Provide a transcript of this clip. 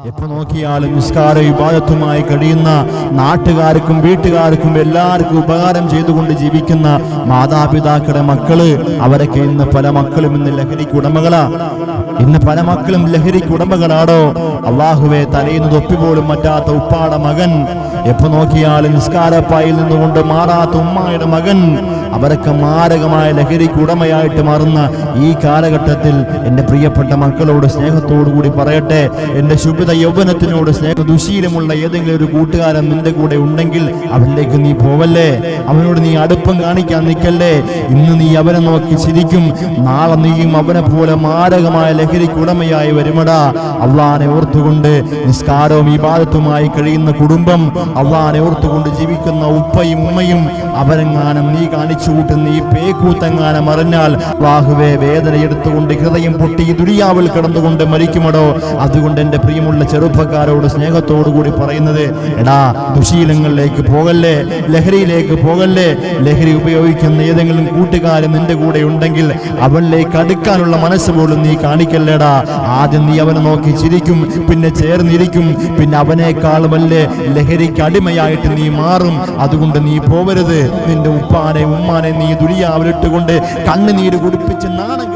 എപ്പോ നോക്കിയാലും നിസ്കാര ഇബാദത്തുമായി കഴിയുന്ന നാട്ടുകാർക്കും വീട്ടുകാർക്കും എല്ലാവർക്കും ഉപകാരം ചെയ്തുകൊണ്ട് ജീവിക്കുന്ന മാതാപിതാക്കളുടെ മക്കള്, അവരൊക്കെ ഇന്ന് പല മക്കളും ഇന്ന് ലഹരിക്ക് ഉടമകളാ. ഇന്ന് പല മക്കളും ലഹരിക്ക് ഉടമകളാണോ? അള്ളാഹുവെ, തലയിന്ന് തൊപ്പി പോലും മറ്റാത്ത ഉപ്പാടെ മകൻ, എപ്പോ നോക്കിയാലും നിസ്കാരപ്പായിൽ നിന്നുകൊണ്ട് മാറാത്ത ഉമ്മായുടെ മകൻ, അവരൊക്കെ മാരകമായ ലഹരിക്ക് ഉടമയായിട്ട് മാറുന്ന ഈ കാലഘട്ടത്തിൽ എൻ്റെ പ്രിയപ്പെട്ട മക്കളോട് സ്നേഹത്തോടു കൂടി പറയട്ടെ, എൻ്റെ ശുഭിത യൗവനത്തിനോട് ദുശീലമുള്ള ഏതെങ്കിലും ഒരു കൂട്ടുകാരൻ നിന്റെ കൂടെ ഉണ്ടെങ്കിൽ അവനിലേക്ക് നീ പോവല്ലേ, അവനോട് നീ അടുപ്പം കാണിക്കാൻ നിൽക്കല്ലേ. ഇന്ന് നീ അവനെ നോക്കി ചിരിക്കും, നാളെ നീയും അവനെ പോലെ മാരകമായ ലഹരിക്ക് ഉടമയായി വരുമടാ. അള്ളാനെ ഓർത്തുകൊണ്ട് നിസ്കാരവും ഇബാദത്തുമായി കഴിയുന്ന കുടുംബം, അള്ളാനെ ഓർത്തുകൊണ്ട് ജീവിക്കുന്ന ഉപ്പയും ഉമ്മയും, അവരെങ്ങാനും നീ കാണിച്ചു കൂട്ടുന്ന ഈ പേക്കൂത്തെങ്ങാനും അറിഞ്ഞാൽ അല്ലാഹുവേ, വേദന എടുത്തുകൊണ്ട് ഹൃദയം പൊട്ടി ദുനിയാവിൽ കിടന്നുകൊണ്ട് മരിക്കുമടോ. അതുകൊണ്ട് എൻ്റെ പ്രിയമുള്ള ചെറുപ്പക്കാരോട് സ്നേഹത്തോടു കൂടി പറയുന്നത്, എടാ, ദുശീലങ്ങളിലേക്ക് പോകല്ലേ, ലഹരിയിലേക്ക് പോകല്ലേ. ലഹരി ഉപയോഗിക്കുന്ന ഏതെങ്കിലും കൂട്ടുകാരൻ നിന്റെ കൂടെ ഉണ്ടെങ്കിൽ അവനിലേക്ക് അടുക്കാനുള്ള മനസ്സ് പോലും നീ കാണിക്കല്ലേടാ. ആദ്യം നീ അവനെ നോക്കി ചിരിക്കും, പിന്നെ ചേർന്നിരിക്കും, പിന്നെ അവനേക്കാൾ വല്ല ലഹരിക്ക് അടിമയായിട്ട് നീ മാറും. അതുകൊണ്ട് നീ പോവരുത്. നിന്റെ ഉപ്പാനെ ഉമ്മാനെ നീ ദുനിയാവിലിട്ടുകൊണ്ട് കണ്ണുനീര് കുടിപ്പിച്ച് നാണം